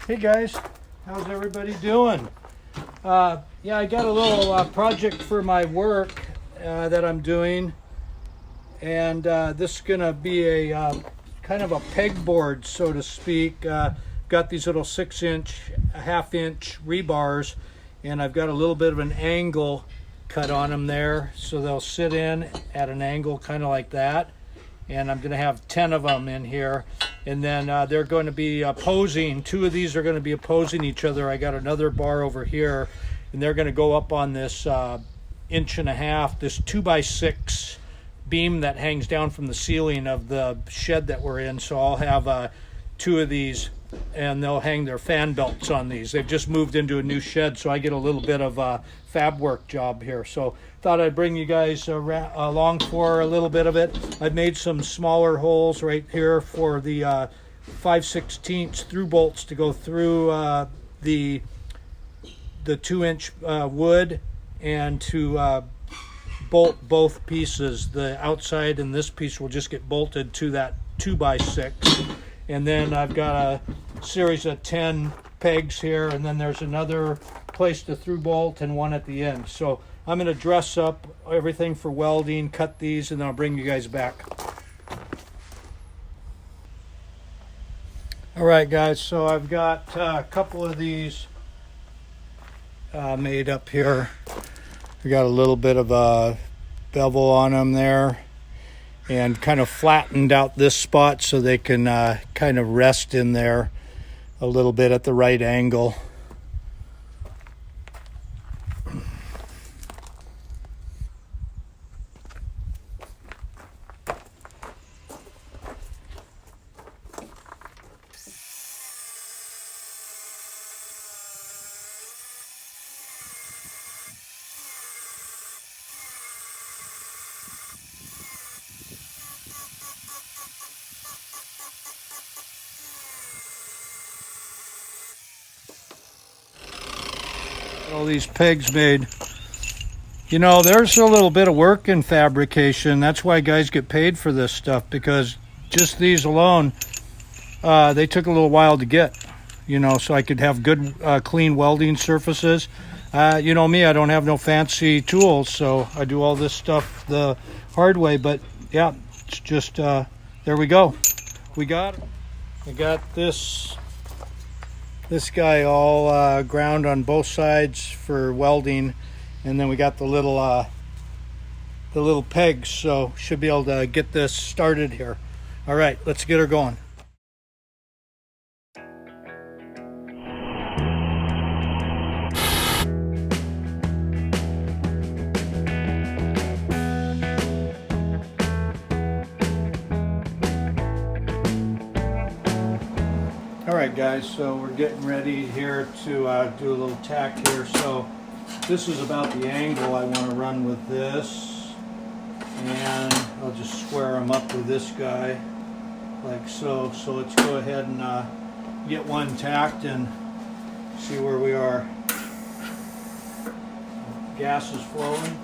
Hey guys, how's everybody doing? Yeah, I got a little project for my work that I'm doing, and this is gonna be a kind of a pegboard, so to speak. Got these little 6-inch, half-inch rebars, and I've got a little bit of an angle cut on them there, so they'll sit in at an angle kind of like that. And I'm going to have 10 of them in here, and then they're going to be opposing. 2 of these are going to be opposing each other. I got another bar over here, and they're going to go up on this 1.5 inch, this 2x6 beam that hangs down from the ceiling of the shed that we're in. So I'll have 2 of these, and they'll hang their fan belts on these. They've just moved into a new shed, so I get a little bit of a fab work job here. So thought I'd bring you guys along for a little bit of it. I've made some smaller holes right here for the 5/16 through bolts to go through the 2-inch wood, and to bolt both pieces. The outside and this piece will just get bolted to that 2x6. And then I've got a series of 10 pegs here, and then there's another place to through bolt and one at the end. So I'm going to dress up everything for welding, cut these, and then I'll bring you guys back. All right, guys, so I've got a couple of these made up here. I got a little bit of a bevel on them there, and kind of flattened out this spot so they can kind of rest in there a little bit at the right angle. All these pegs made. You know, there's a little bit of work in fabrication. That's why guys get paid for this stuff, because just these alone, they took a little while to get, you know, so I could have good clean welding surfaces. You know me, I don't have no fancy tools, so I do all this stuff the hard way. But yeah, it's just there we go. We got it. I got this guy all ground on both sides for welding, and then we got the little pegs, so should be able to get this started here. All right, let's get her going. Alright guys, so we're getting ready here to do a little tack here. So this is about the angle I want to run with this, and I'll just square them up with this guy like so. So let's go ahead and get one tacked and see where we are. Gas is flowing.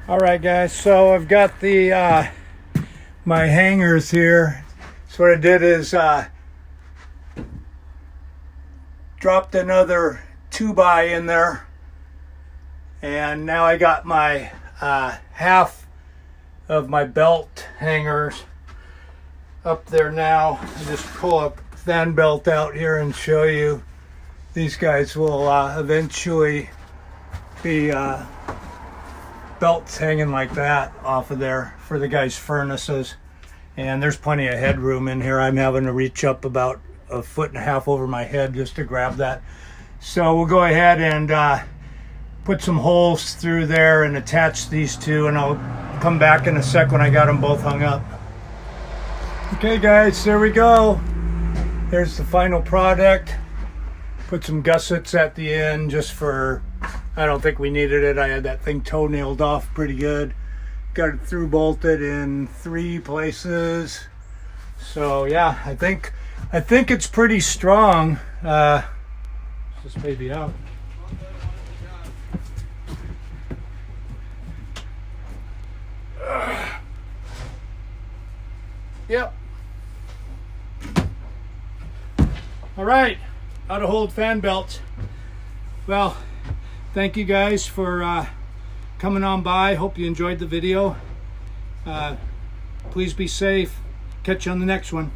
All right, guys, so I've got the my hangers here. So what I did is dropped another 2x in there, and now I got my half of my belt hangers up there now. I just pull a fan belt out here and show you. These guys will eventually be belts hanging like that off of there for the guys' furnaces. And there's plenty of headroom in here. I'm having to reach up about 1.5 feet over my head just to grab that. So we'll go ahead and put some holes through there and attach these two, and I'll come back in a sec when I got them both hung up. Okay guys, there we go. There's the final product. Put some gussets at the end just for, I don't think we needed it. I had that thing toe-nailed off pretty good. Got it through bolted in 3 places. So yeah, I think it's pretty strong. This baby out. Yep. All right, how to hold fan belts. Well, thank you guys for coming on by. Hope you enjoyed the video. Please be safe. Catch you on the next one.